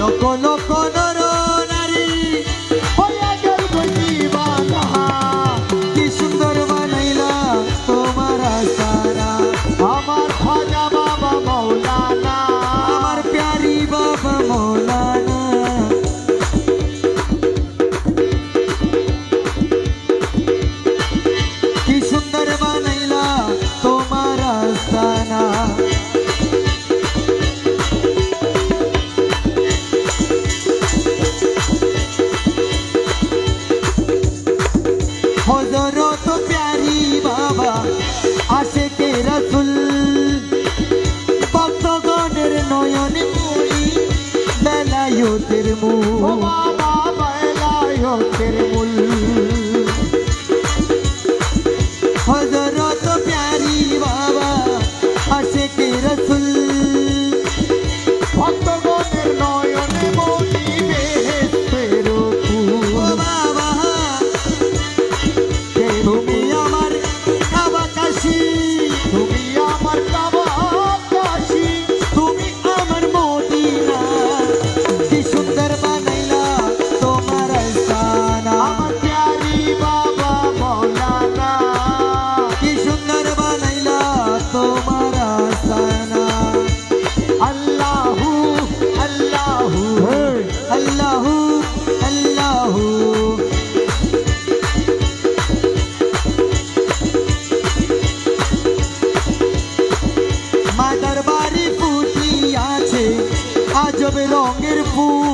লক্ষ লক্ষ নর নারী হইয়া গেল দিবানা। কি সুন্দর বানাইলা তোমার আস্তানা, আমার খাজা বাবা মৌলানা, আমার প্যারি বাবা মৌলানা। কি সুন্দর বানাইলা তোমার আস্তানা। হযরত প্যারি বাবা আশিকে রাসূল, ভক্তগণের নয়নে মনি বেলায়েতের ও মূল। বাবা বেলায়েতের মূল। হযরত প্যারি বাবা আশিকে রাসূল, ভক্তগণের নয়নে মনি বেহেশতের ফুল। ও বাবা তুমি আমার কাবা কাশি, তুমি আমার কাবা কাশী, তুমি আমার মদিনা। কি সুন্দর বানাইলা তোমার আস্তানা, আমার প্যারি বাবা মৌলানা। কি সুন্দর বানাইলা তোমার আস্তানা। আল্লাহু আল্লাহু আল্লাহু আল্লাহু মা দরবারে ফুটিয়াছে আজব রঙের ফুল।